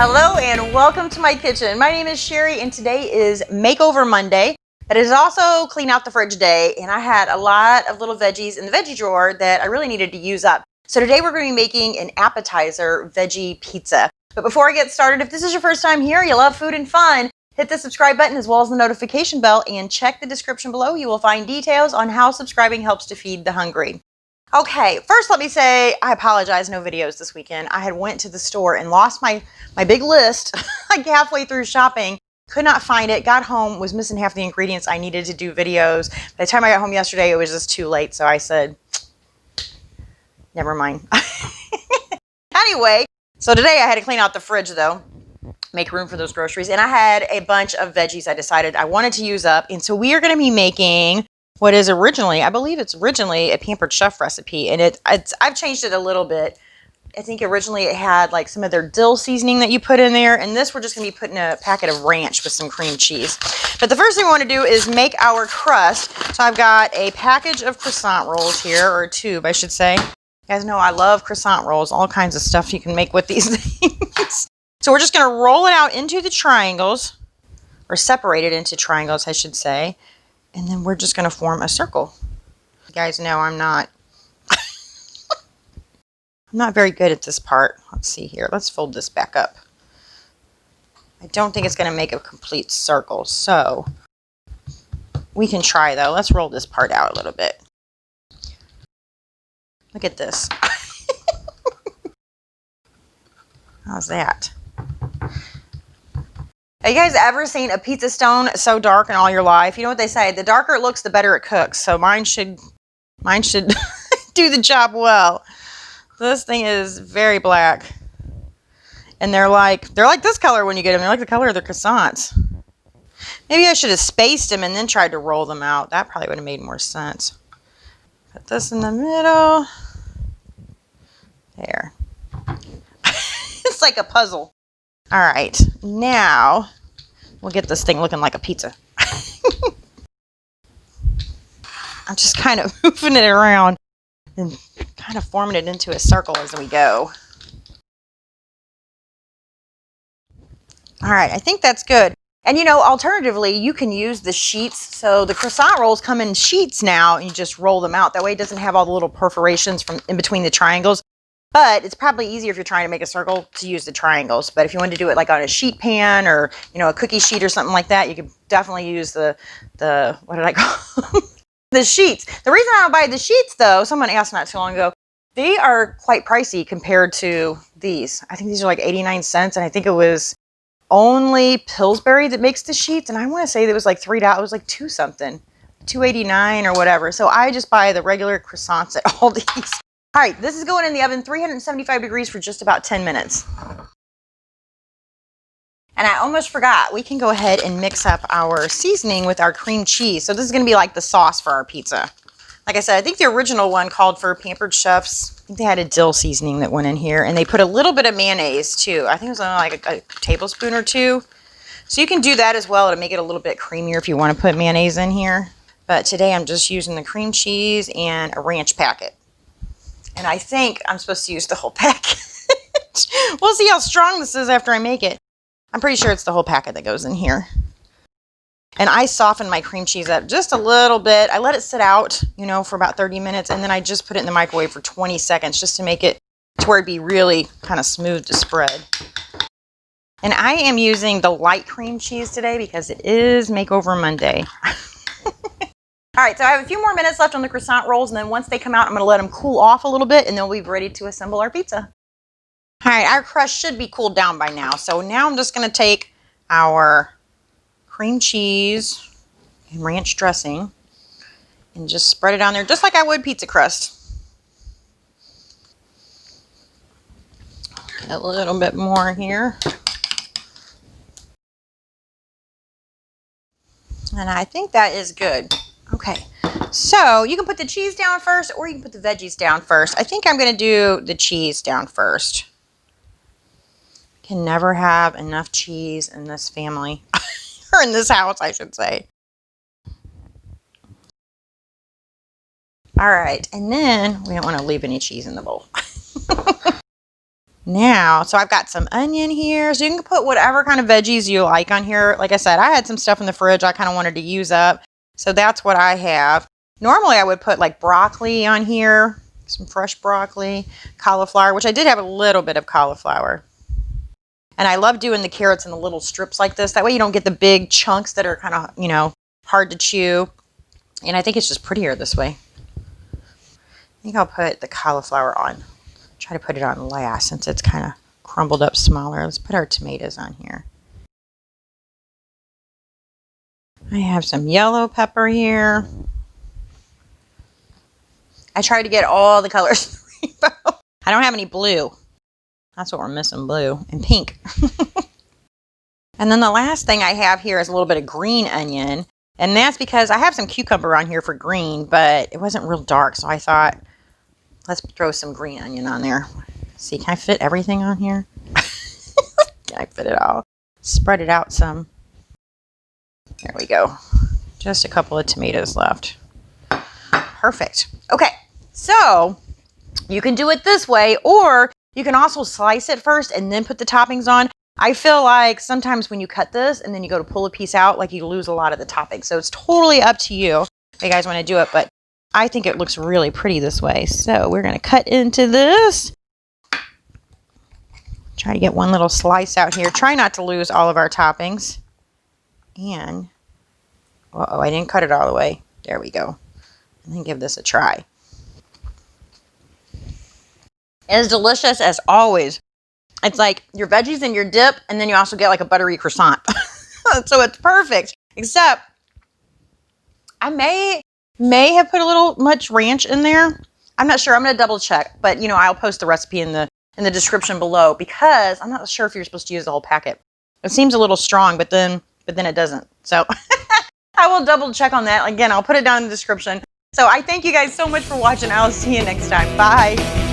Hello and welcome to my kitchen. My name is Cheri and today is Makeover Monday. It is also clean out the fridge day, and I had a lot of little veggies in the veggie drawer that I really needed to use up. So today we're going to be making an appetizer veggie pizza. But before I get started, if this is your first time here, you love food and fun, hit the subscribe button as well as the notification bell and check the description below. You will find details on how subscribing helps to feed the hungry. Okay, first let me say I apologize, no videos this weekend. I had went to the store and lost my big list like halfway through shopping. Could not find it, got home, was missing half the ingredients I needed to do videos. By the time I got home yesterday, it was just too late, so I said, never mind. Anyway, so today I had to clean out the fridge though, make room for those groceries, and I had a bunch of veggies I decided I wanted to use up, and so we are going to be making what is originally, I believe it's originally a Pampered chef recipe, and I've changed it a little bit. I think originally it had like some of their dill seasoning that you put in there, and this we're just going to be putting a packet of ranch with some cream cheese. But the first thing we want to do is make our crust. So I've got a package of croissant rolls here, or a tube I should say. You guys know I love croissant rolls, all kinds of stuff you can make with these things. So we're just going to roll it out into the triangles, or separate it into triangles I should say. And then we're just going to form a circle. You guys know I'm not very good at this part. Let's see here. Let's fold this back up. I don't think it's going to make a complete circle, so we can try though. Let's roll this part out a little bit. Look at this. How's that? Have you guys ever seen a pizza stone so dark in all your life? You know what they say, the darker it looks, the better it cooks. So mine should do the job well. This thing is very black. And they're like this color when you get them. They're like the color of the croissants. Maybe I should have spaced them and then tried to roll them out. That probably would have made more sense. Put this in the middle. There. It's like a puzzle. All right, now we'll get this thing looking like a pizza. I'm just kind of moving it around and kind of forming it into a circle as we go. All right, I think that's good. And you know, alternatively, you can use the sheets. So the croissant rolls come in sheets now, and you just roll them out. That way it doesn't have all the little perforations from in between the triangles. But it's probably easier if you're trying to make a circle to use the triangles. But if you want to do it like on a sheet pan or, you know, a cookie sheet or something like that, you could definitely use the what did I call them? The sheets. The reason I don't buy the sheets though, someone asked not too long ago, they are quite pricey compared to these. I think these are like 89 cents, and I think it was only Pillsbury that makes the sheets, and I want to say it was like $3, it was like two something, $2.89 or whatever. So I just buy the regular croissants at Aldi's. All right, this is going in the oven 375 degrees for just about 10 minutes. And I almost forgot, we can go ahead and mix up our seasoning with our cream cheese. So this is going to be like the sauce for our pizza. Like I said, I think the original one called for Pampered Chefs. I think they had a dill seasoning that went in here, and they put a little bit of mayonnaise too. I think it was only like a tablespoon or two. So you can do that as well to make it a little bit creamier if you want to put mayonnaise in here. But today I'm just using the cream cheese and a ranch packet. And I think I'm supposed to use the whole packet. We'll see how strong this is after I make it. I'm pretty sure it's the whole packet that goes in here. And I softened my cream cheese up just a little bit. I let it sit out, you know, for about 30 minutes. And then I just put it in the microwave for 20 seconds just to make it to where it'd be really kind of smooth to spread. And I am using the light cream cheese today because it is Makeover Monday. All right, so I have a few more minutes left on the croissant rolls, and then once they come out, I'm going to let them cool off a little bit, and then we'll be ready to assemble our pizza. All right, our crust should be cooled down by now. So now I'm just going to take our cream cheese and ranch dressing and just spread it on there just like I would pizza crust. A little bit more here. And I think that is good. Okay, so you can put the cheese down first, or you can put the veggies down first. I think I'm going to do the cheese down first. Can never have enough cheese in this family, or in this house, I should say. All right, and then we don't want to leave any cheese in the bowl. Now, so I've got some onion here. So you can put whatever kind of veggies you like on here. Like I said, I had some stuff in the fridge I kind of wanted to use up. So that's what I have. Normally I would put like broccoli on here, some fresh broccoli, cauliflower, which I did have a little bit of cauliflower. And I love doing the carrots in the little strips like this. That way you don't get the big chunks that are kind of, you know, hard to chew. And I think it's just prettier this way. I think I'll put the cauliflower on. Try to put it on last since it's kind of crumbled up smaller. Let's put our tomatoes on here. I have some yellow pepper here. I tried to get all the colors. I don't have any blue. That's what we're missing, blue and pink. And then the last thing I have here is a little bit of green onion. And that's because I have some cucumber on here for green, but it wasn't real dark. So I thought, let's throw some green onion on there. See, can I fit everything on here? Can I fit it all? Spread it out some. There we go. Just a couple of tomatoes left. Perfect. Okay, so you can do it this way, or you can also slice it first and then put the toppings on. I feel like sometimes when you cut this and then you go to pull a piece out, like you lose a lot of the toppings. So it's totally up to you if you guys want to do it, but I think it looks really pretty this way. So we're going to cut into this. Try to get one little slice out here. Try not to lose all of our toppings. And, uh-oh, I didn't cut it all the way. There we go. And then give this a try. As delicious as always. It's like your veggies and your dip, and then you also get like a buttery croissant. So it's perfect. Except I may have put a little much ranch in there. I'm not sure. I'm going to double check, but you know, I'll post the recipe in the description below because I'm not sure if you're supposed to use the whole packet. It seems a little strong, but then it doesn't. So I will double check on that. Again, I'll put it down in the description. So I thank you guys so much for watching. I'll see you next time. Bye.